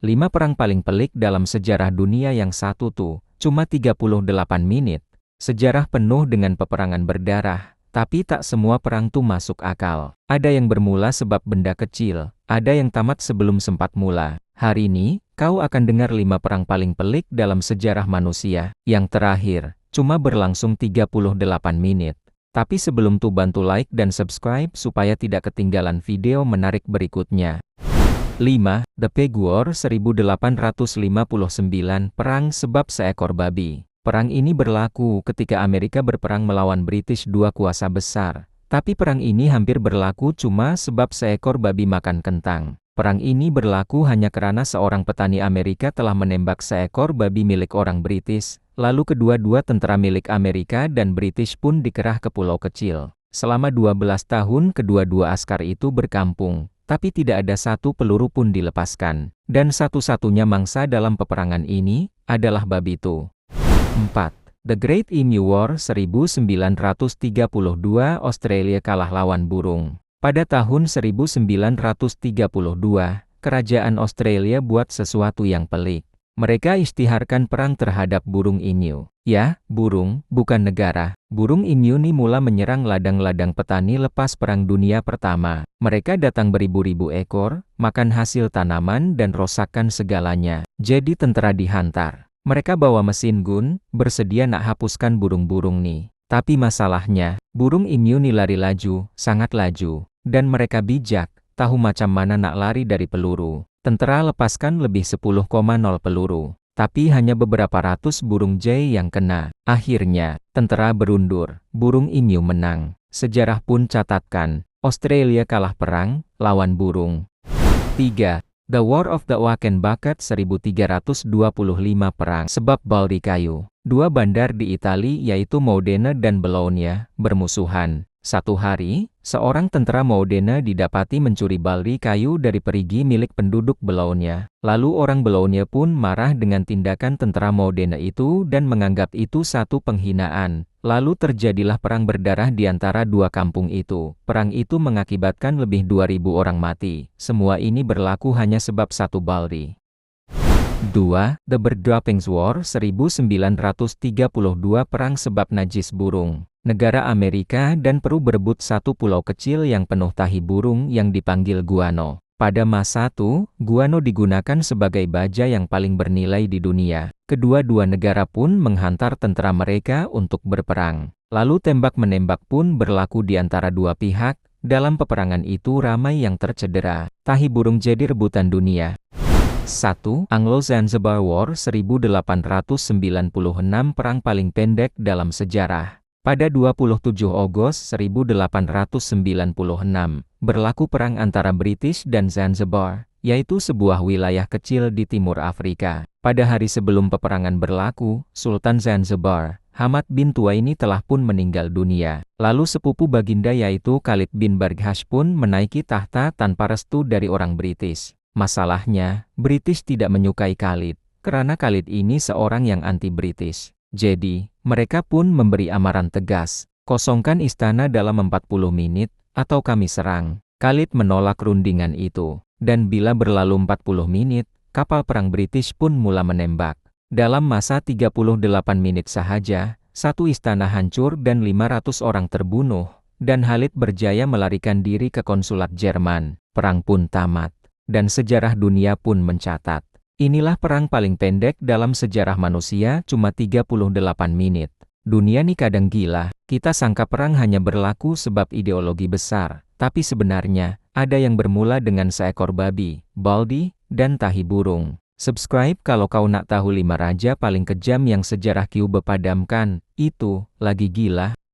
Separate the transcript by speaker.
Speaker 1: 5 perang paling pelik dalam sejarah dunia yang satu tuh, cuma 38 menit. Sejarah penuh dengan peperangan berdarah, tapi tak semua perang tuh masuk akal. Ada yang bermula sebab benda kecil, ada yang tamat sebelum sempat mula. Hari ini, kau akan dengar 5 perang paling pelik dalam sejarah manusia. Yang terakhir, cuma berlangsung 38 menit. Tapi sebelum tuh bantu like dan subscribe supaya tidak ketinggalan video menarik berikutnya. 5. The Pig War 1859 Perang sebab seekor babi. Perang ini berlaku ketika Amerika berperang melawan British, dua kuasa besar. Tapi perang ini hampir berlaku cuma sebab seekor babi makan kentang. Perang ini berlaku hanya karena seorang petani Amerika telah menembak seekor babi milik orang British, lalu kedua-dua tentara milik Amerika dan British pun dikerah ke pulau kecil. Selama 12 tahun kedua-dua askar itu berkampung, tapi tidak ada satu peluru pun dilepaskan. Dan satu-satunya mangsa dalam peperangan ini adalah babi itu. 4. The Great Emu War 1932 Australia kalah lawan burung. Pada tahun 1932, kerajaan Australia buat sesuatu yang pelik. Mereka isytiharkan perang terhadap burung emu. Ya, burung, bukan negara. Burung emu ini mula menyerang ladang-ladang petani lepas Perang Dunia Pertama. Mereka datang beribu-ribu ekor, makan hasil tanaman dan rosakkan segalanya. Jadi tentara dihantar. Mereka bawa mesin gun, bersedia nak hapuskan burung-burung nih. Tapi masalahnya, burung emu ini lari laju, sangat laju. Dan mereka bijak, tahu macam mana nak lari dari peluru. Tentara lepaskan lebih 10,0 peluru. Tapi hanya beberapa ratus burung jay yang kena. Akhirnya, tentara berundur. Burung emu menang. Sejarah pun catatkan, Australia kalah perang, lawan burung. 3. The War of the Oaken Bucket 1325 Perang sebab baldi kayu. Dua bandar di Italia yaitu Modena dan Bologna, bermusuhan. Satu hari, seorang tentara Modena didapati mencuri baldi kayu dari perigi milik penduduk Bologna. Lalu orang Bologna pun marah dengan tindakan tentara Modena itu dan menganggap itu satu penghinaan. Lalu terjadilah perang berdarah di antara dua kampung itu. Perang itu mengakibatkan lebih 2.000 orang mati. Semua ini berlaku hanya sebab satu baldi. 2. The Bird Droppings War 1932 Perang sebab najis burung. Negara Amerika dan Peru berebut satu pulau kecil yang penuh tahi burung yang dipanggil guano. Pada masa itu, guano digunakan sebagai baja yang paling bernilai di dunia. Kedua-dua negara pun menghantar tentara mereka untuk berperang. Lalu tembak-menembak pun berlaku di antara dua pihak. Dalam peperangan itu ramai yang tercedera. Tahi burung jadi rebutan dunia. 1. Anglo-Zanzibar War 1896 Perang paling pendek dalam sejarah. Pada 27 Agustus 1896, berlaku perang antara British dan Zanzibar, yaitu sebuah wilayah kecil di timur Afrika. Pada hari sebelum peperangan berlaku, Sultan Zanzibar, Hamad bin Tuwaini telah pun meninggal dunia. Lalu sepupu baginda yaitu Khalid bin Barghash pun menaiki tahta tanpa restu dari orang British. Masalahnya, British tidak menyukai Khalid, karena Khalid ini seorang yang anti-British. Jadi, mereka pun memberi amaran tegas, kosongkan istana dalam 40 menit, atau kami serang. Khalid menolak rundingan itu, dan bila berlalu 40 menit, kapal perang British pun mula menembak. Dalam masa 38 menit sahaja, satu istana hancur dan 500 orang terbunuh, dan Khalid berjaya melarikan diri ke konsulat Jerman. Perang pun tamat, dan sejarah dunia pun mencatat. Inilah perang paling pendek dalam sejarah manusia, cuma 38 menit. Dunia nih kadang gila, kita sangka perang hanya berlaku sebab ideologi besar. Tapi sebenarnya, ada yang bermula dengan seekor babi, baldi, dan tahi burung. Subscribe kalau kau nak tahu 5 raja paling kejam yang sejarah Cube padamkan. Itu, lagi gila.